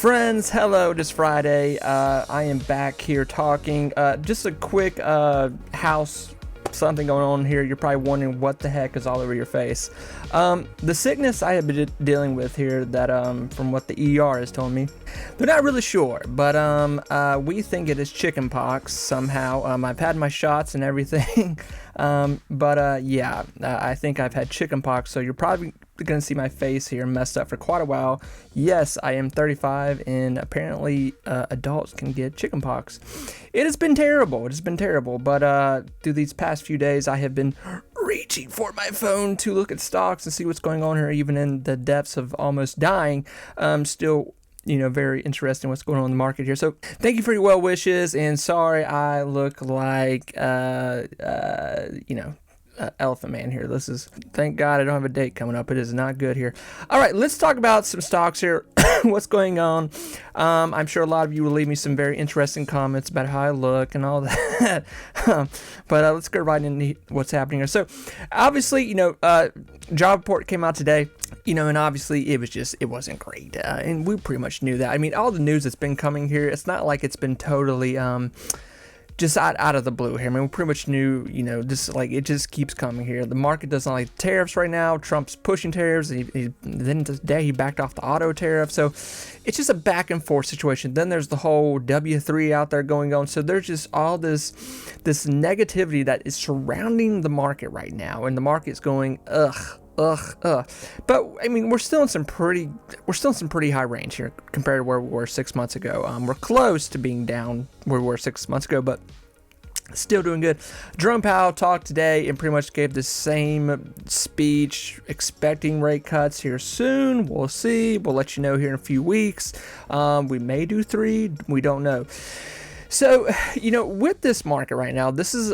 Friends, hello, it is Friday. I am back here talking. Just a quick house something going on here. You're probably wondering what the heck is all over your face. The sickness I have been dealing with here that from what the ER has told me, they're not really sure, but we think it is chicken pox somehow. I've had my shots and everything, yeah, I think I've had chicken pox, so you're probably going to see my face here messed up for quite a while. Yes, I am 35, and apparently adults can get chicken pox. It has been terrible. But through these past few days, I have been reaching for my phone to look at stocks and see what's going on here, even in the depths of almost dying. Still, very interesting what's going on in the market here. So thank you for your well wishes, and sorry I look like, Elephant Man here. Thank God I don't have a date coming up. It is not good here. All right, let's talk about some stocks here. What's going on? I'm sure a lot of you will leave me some very interesting comments about how I look and all that. But let's go right into what's happening here. So obviously, job report came out today, and obviously it wasn't great. And we pretty much knew that. I mean, all the news that's been coming here, it's not like it's been totally, just out of the blue here. I mean, we pretty much knew, it just keeps coming here. The market doesn't like tariffs right now. Trump's pushing tariffs. Then today he backed off the auto tariff. So it's just a back and forth situation. Then there's the whole W3 out there going on. So there's just all this negativity that is surrounding the market right now. And the market's going, ugh. But I mean, we're still in some pretty high range here compared to where we were 6 months ago. We're close to being down where we were 6 months ago, but still doing good. Jerome Powell talked today and pretty much gave the same speech, expecting rate cuts here soon. We'll see. We'll let you know here in a few weeks. We may do 3. We don't know. So, with this market right now, this is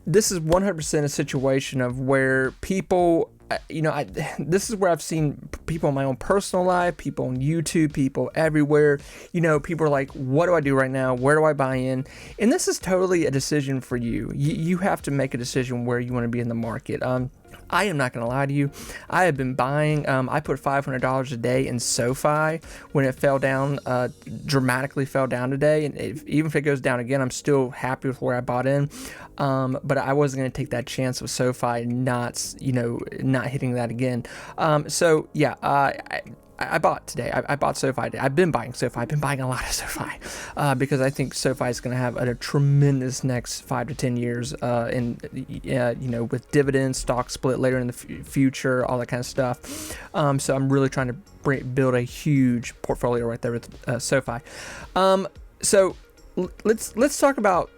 100% a situation of where people, this is where I've seen people in my own personal life, people on YouTube, people everywhere, people are like, what do I do right now? Where do I buy in? And this is totally a decision for you. You have to make a decision where you want to be in the market. I am not going to lie to you. I have been buying. I put $500 a day in SoFi when it fell down, dramatically fell down today. And even if it goes down again, I'm still happy with where I bought in. But I wasn't going to take that chance with SoFi not hitting that again. I bought today. I bought SoFi. I've been buying SoFi. I've been buying a lot of SoFi because I think SoFi is going to have a tremendous next 5 to 10 years. With dividends, stock split later in the future, all that kind of stuff. So I'm really trying to build a huge portfolio right there with SoFi. So let's talk about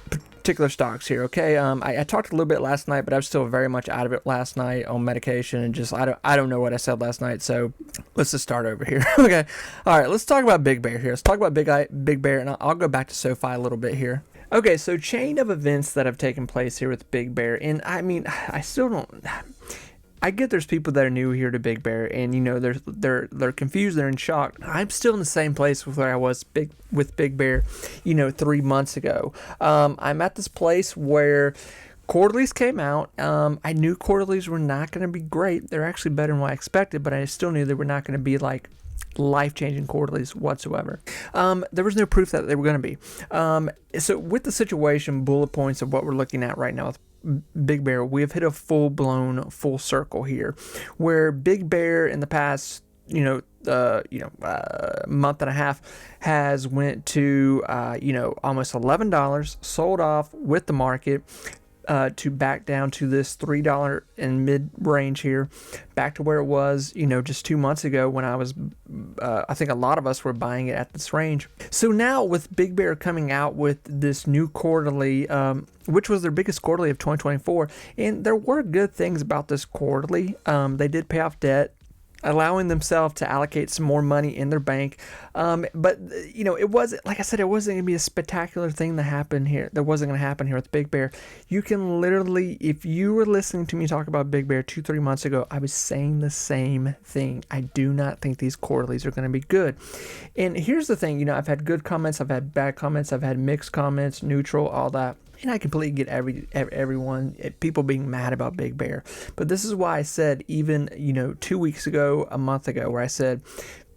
particular stocks here, okay? I talked a little bit last night, but I was still very much out of it last night on medication, and just I don't know what I said last night, so let's just start over here. Okay, all right, let's talk about Big Bear here. Let's talk about Big Bear, and I'll go back to SoFi a little bit here. Okay, so chain of events that have taken place here with Big Bear, and I mean, I still don't. I get there's people that are new here to Big Bear, and they're confused, they're in shock. I'm still in the same place with where I was with Big Bear, 3 months ago. I'm at this place where quarterlies came out. I knew quarterlies were not going to be great. They're actually better than what I expected, but I still knew they were not going to be like life-changing quarterlies whatsoever. There was no proof that they were going to be. So with the situation, bullet points of what we're looking at right now with Big Bear, we have hit a full-blown full circle here, where Big Bear in the past, month and a half has went to, almost $11, sold off with the market, to back down to this $3 in mid-range here, back to where it was, just 2 months ago when I was, I think a lot of us were buying it at this range. So now with Big Bear coming out with this new quarterly, which was their biggest quarterly of 2024, and there were good things about this quarterly. They did pay off debt, allowing themselves to allocate some more money in their bank. But it wasn't, like I said, it wasn't going to be a spectacular thing that happened here. That wasn't going to happen here with Big Bear. You can literally, if you were listening to me talk about Big Bear 2-3 months ago, I was saying the same thing. I do not think these quarterlies are going to be good. And here's the thing, I've had good comments, I've had bad comments, I've had mixed comments, neutral, all that. And I completely get everyone, people being mad about Big Bear. But this is why I said even, 2 weeks ago, a month ago, where I said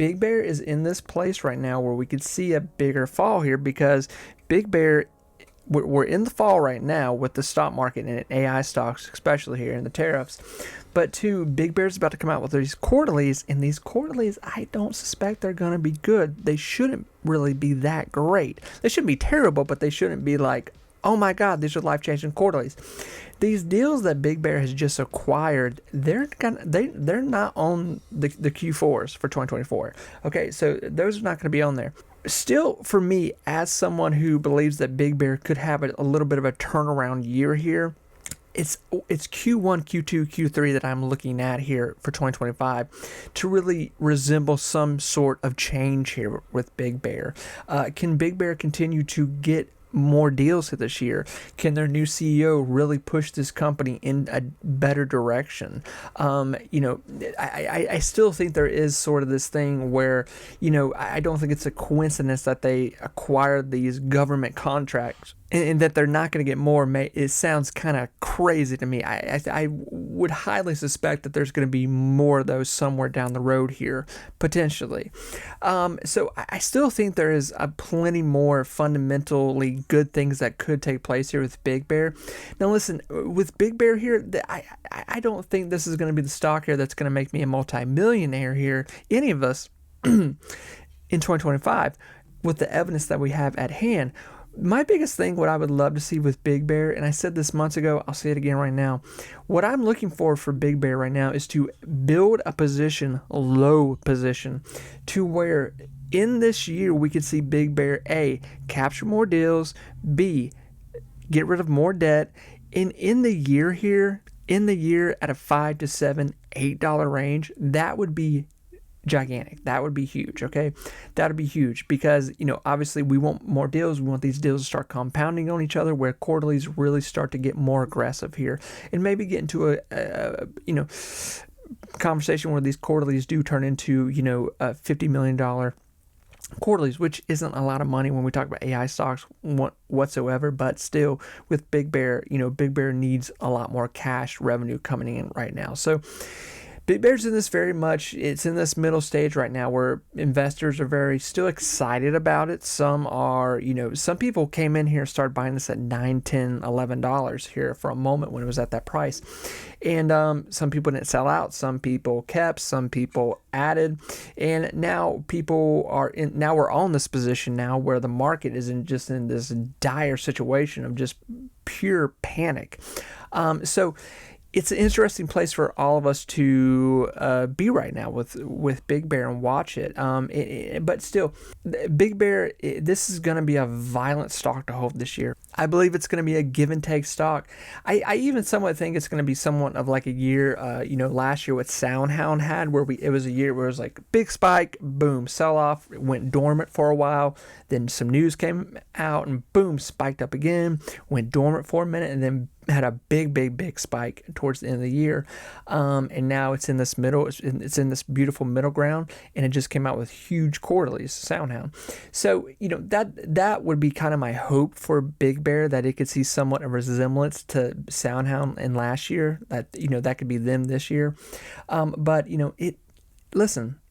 Big Bear is in this place right now where we could see a bigger fall here, because Big Bear, we're in the fall right now with the stock market and AI stocks, especially here, and the tariffs. But two, Big Bear's about to come out with these quarterlies, and these quarterlies, I don't suspect they're going to be good. They shouldn't really be that great. They shouldn't be terrible, but they shouldn't be like, oh my God, these are life-changing quarterlies. These deals that Big Bear has just acquired, they're not on the Q4s for 2024. Okay, so those are not going to be on there. Still, for me, as someone who believes that Big Bear could have a little bit of a turnaround year here, it's Q1, Q2, Q3 that I'm looking at here for 2025 to really resemble some sort of change here with Big Bear. Can Big Bear continue to get more deals this year? Can their new CEO really push this company in a better direction? I still think there is sort of this thing where, I don't think it's a coincidence that they acquired these government contracts and that they're not going to get more. It sounds kind of crazy to me. I would highly suspect that there's going to be more of those somewhere down the road here, potentially. So I still think there is plenty more fundamentally good things that could take place here with Big Bear. Now listen, with Big Bear here, I don't think this is going to be the stock here that's going to make me a multi-millionaire here, any of us, in 2025, with the evidence that we have at hand. My biggest thing, what I would love to see with Big Bear, and I said this months ago, I'll say it again right now, what I'm looking for Big Bear right now is to build a position, low position, to where in this year we could see Big Bear, A, capture more deals, B, get rid of more debt, and in the year here, at a $5 to $7, $8 range, that would be gigantic. That would be huge. Okay, that would be huge because obviously we want more deals. We want these deals to start compounding on each other, where quarterlies really start to get more aggressive here, and maybe get into a conversation where these quarterlies do turn into $50 million quarterlies, which isn't a lot of money when we talk about AI stocks whatsoever. But still, with Big Bear, Big Bear needs a lot more cash revenue coming in right now. So Big Bear's in it's in this middle stage right now where investors are still excited about it. Some are, some people came in here and started buying this at $9, $10, $11 here for a moment when it was at that price. And some people didn't sell out. Some people kept, some people added. And now now we're on this position now where the market is in this dire situation of just pure panic. So it's an interesting place for all of us to be right now with Big Bear and watch it. But still, Big Bear, this is going to be a violent stock to hold this year. I believe it's going to be a give and take stock. I even somewhat think it's going to be somewhat of like a year, last year what SoundHound had, where it was a year where it was like big spike, boom, sell off, it went dormant for a while. Then some news came out and boom, spiked up again, went dormant for a minute, and then had a big spike towards the end of the year, and now it's in this beautiful middle ground, and it just came out with huge quarterlies, SoundHound. So that would be kind of my hope for Big Bear, that it could see somewhat of a resemblance to SoundHound in last year, that that could be them this year. But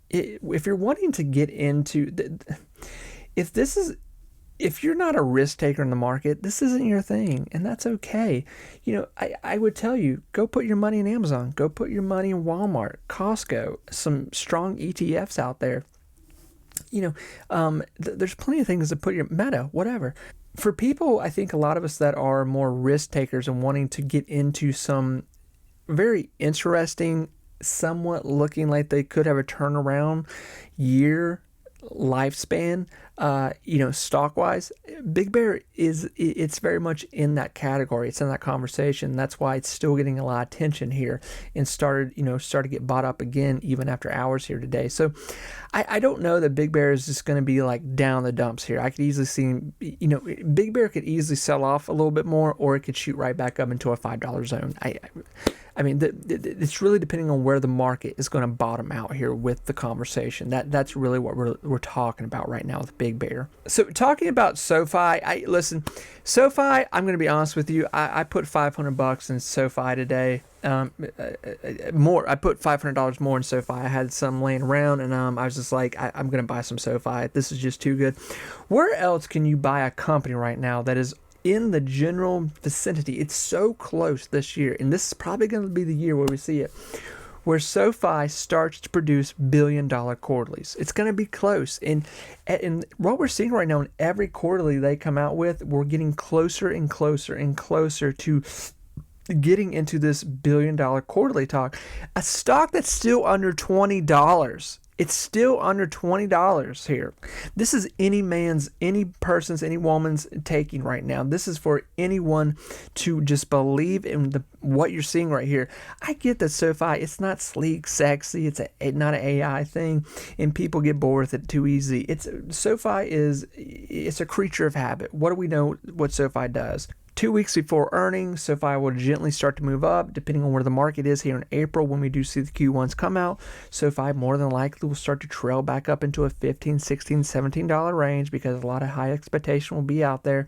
if you're wanting to get into if you're not a risk taker in the market, this isn't your thing, and that's okay. I would tell you, go put your money in Amazon, go put your money in Walmart, Costco, some strong ETFs out there. There's plenty of things to put your Meta, whatever. For people, I think a lot of us that are more risk takers and wanting to get into some very interesting, somewhat looking like they could have a turnaround year lifespan, stock wise, Big Bear it's very much in that category. It's in that conversation. That's why it's still getting a lot of attention here and started to get bought up again even after hours here today. So I don't know that Big Bear is just going to be like down the dumps here. I could easily see, Big Bear could easily sell off a little bit more, or it could shoot right back up into a $5 zone. I mean, it's really depending on where the market is going to bottom out here with the conversation. That's really what we're talking about right now with Big Bear. So talking about SoFi, listen, SoFi, I'm going to be honest with you. I put $500 in SoFi today. More. I put $500 more in SoFi. I had some laying around, and I was just like, I'm going to buy some SoFi. This is just too good. Where else can you buy a company right now that is in the general vicinity? It's so close this year, and this is probably going to be the year where we see it, where SoFi starts to produce billion-dollar quarterlies. It's going to be close, and what we're seeing right now in every quarterly they come out with, we're getting closer and closer and closer to getting into this billion-dollar quarterly talk. A stock that's still under $20. It's still under $20 here. This is any person's, any woman's taking right now. This is for anyone to just believe in what you're seeing right here. I get that SoFi, it's not sleek, sexy. It's not an AI thing, and people get bored with it too easy. SoFi it's a creature of habit. What do we know what SoFi does? 2 weeks before earnings, SoFi will gently start to move up, depending on where the market is here in April. When we do see the Q1s come out, SoFi more than likely will start to trail back up into a $15, $16, $17 range, because a lot of high expectation will be out there.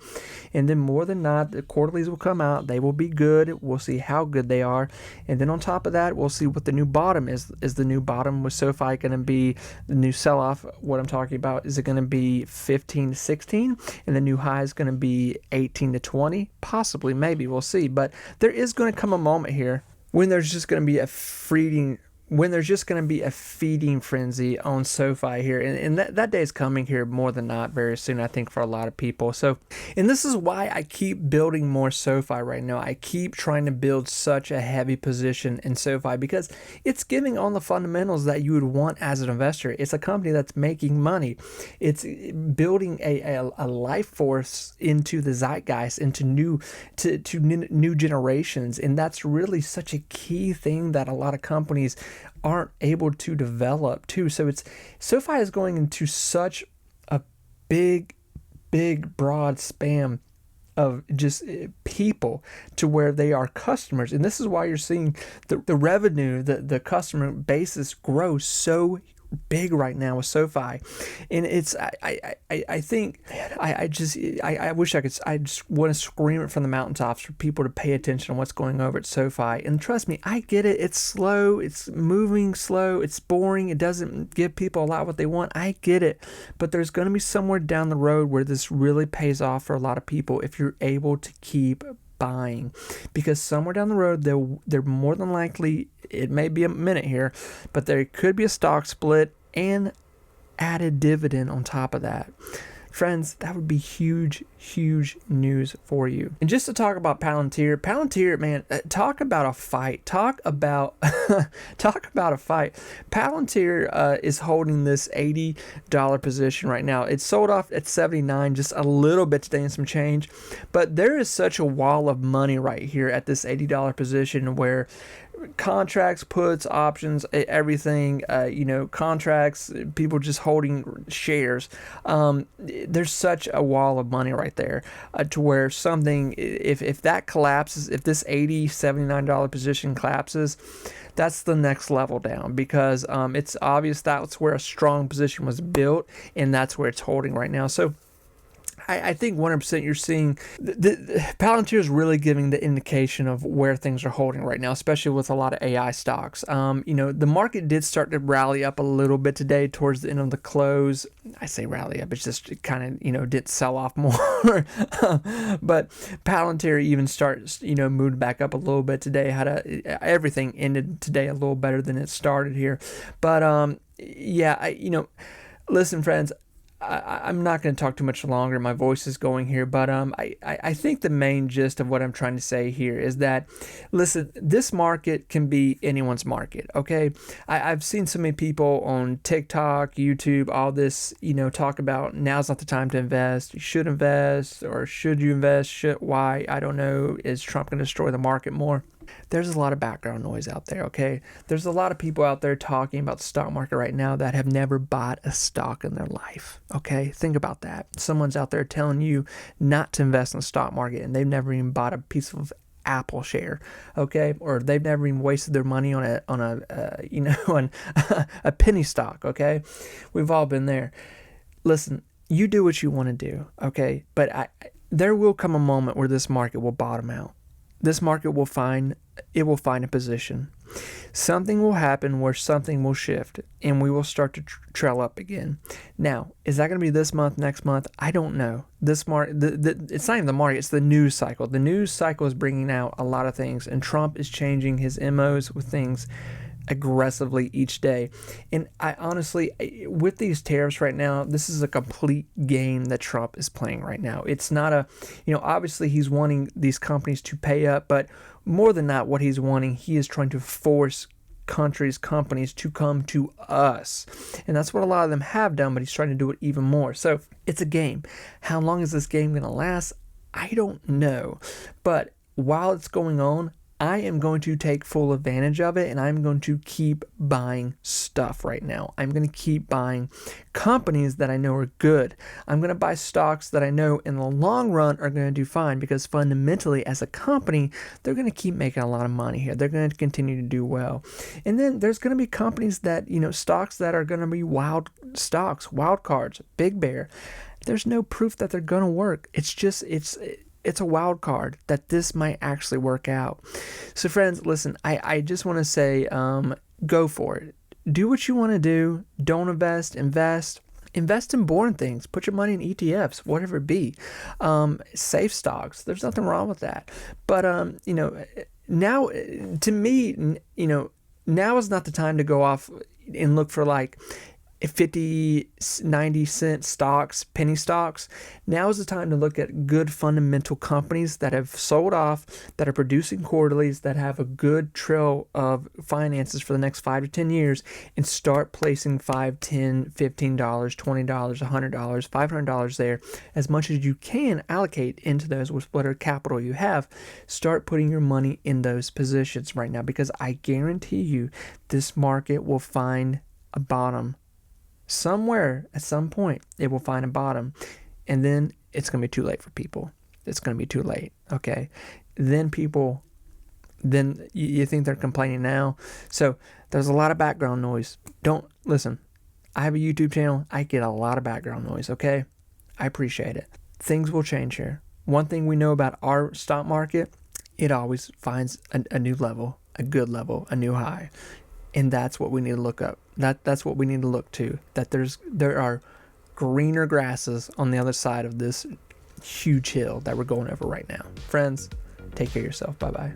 And then more than not, the quarterlies will come out. They will be good. We'll see how good they are. And then on top of that, we'll see what the new bottom is. Is the new bottom with SoFi going to be the new sell-off? What I'm talking about, is it going to be 15 to 16? And the new high is going to be 18 to 20? Possibly, maybe, we'll see. But there is going to come a moment here when there's just going to be a feeding frenzy on SoFi here, and that day is coming here more than not very soon, I think, for a lot of people. So, and this is why I keep building more SoFi right now. I keep trying to build such a heavy position in SoFi, because it's giving on the fundamentals that you would want as an investor. It's a company that's making money. It's building a life force into the zeitgeist, into new generations, and that's really such a key thing that a lot of companies aren't able to develop too. So SoFi is going into such a big broad span of just people to where they are customers, and this is why you're seeing the revenue, the customer basis grow so big right now with SoFi. And it's I think I wish I just want to scream it from the mountaintops for people to pay attention to what's going over at SoFi. And trust me, I get it. It's slow, it's moving slow, it's boring, it doesn't give people a lot what they want. I get it. But there's going to be somewhere down the road where this really pays off for a lot of people if you're able to keep buying, because somewhere down the road they're more than likely, it may be a minute here, but there could be a stock split and added dividend on top of that. Friends, that would be huge news for you. And just to talk about Palantir, man, talk about a fight. Talk about a fight. Palantir is holding this $80 position right now. It's sold off at $79, just a little bit today and some change. But there is such a wall of money right here at this $80 position, where contracts, puts, options, everything, contracts, people just holding shares. There's such a wall of money right there to where something, if that collapses, if this $79 position collapses, that's the next level down, because it's obvious that's where a strong position was built, and that's where it's holding right now. So I think 100% you're seeing the Palantir is really giving the indication of where things are holding right now, especially with a lot of AI stocks. The market did start to rally up a little bit today towards the end of the close. I say rally up, it's just kind of, did sell off more. But Palantir even starts, moved back up a little bit today. Everything ended today a little better than it started here. But listen, friends, I'm not going to talk too much longer. My voice is going here, but I think the main gist of what I'm trying to say here is that, listen, this market can be anyone's market, okay? I've seen so many people on TikTok, YouTube, all this, talk about now's not the time to invest. You should invest, or should you invest? Why? I don't know. Is Trump going to destroy the market more? There's a lot of background noise out there, okay? There's a lot of people out there talking about the stock market right now that have never bought a stock in their life, okay? Think about that. Someone's out there telling you not to invest in the stock market, and they've never even bought a piece of Apple share, okay? Or they've never even wasted their money on on a penny stock, okay? We've all been there. Listen, you do what you want to do, okay? But there will come a moment where this market will bottom out. This market will find a position. Something will happen where something will shift and we will start to trail up again. Now, is that going to be this month, next month? I don't know. This market, it's not even the market, it's the news cycle. The news cycle is bringing out a lot of things, and Trump is changing his MOs with things aggressively each day. And I honestly, with these tariffs right now, this is a complete game that Trump is playing right now. It's not obviously he's wanting these companies to pay up, but more than that, what he's wanting, he is trying to force companies to come to us. And that's what a lot of them have done, but he's trying to do it even more. So it's a game. How long is this game going to last? I don't know. But while it's going on, I am going to take full advantage of it, and I'm going to keep buying stuff right now. I'm going to keep buying companies that I know are good. I'm going to buy stocks that I know in the long run are going to do fine, because fundamentally as a company, they're going to keep making a lot of money here. They're going to continue to do well. And then there's going to be companies that, stocks that are going to be wild stocks, wild cards, Big Bear. There's no proof that they're going to work. It's a wild card that this might actually work out. So friends, listen, I just want to say, go for it. Do what you want to do. Don't invest in boring things. Put your money in ETFs, whatever it be. Safe stocks. There's nothing wrong with that. But, now, to me, now is not the time to go off and look for like 50, 90 cent stocks, penny stocks. Now is the time to look at good fundamental companies that have sold off, that are producing quarterlies, that have a good trail of finances for the next 5 to 10 years, and start placing $5, $10, $15, $20, $100, $500 there. As much as you can allocate into those with whatever capital you have, start putting your money in those positions right now, because I guarantee you this market will find a bottom. Somewhere at some point it will find a bottom, and then it's going to be too late for people. It's going to be too late. Okay. Then you think they're complaining now. So there's a lot of background noise. Don't listen. I have a YouTube channel. I get a lot of background noise. Okay. I appreciate it. Things will change here. One thing we know about our stock market, it always finds a new level, a good level, a new high. And that's what we need to look up. That's what we need to look to. That there are greener grasses on the other side of this huge hill that we're going over right now. Friends, take care of yourself. Bye-bye.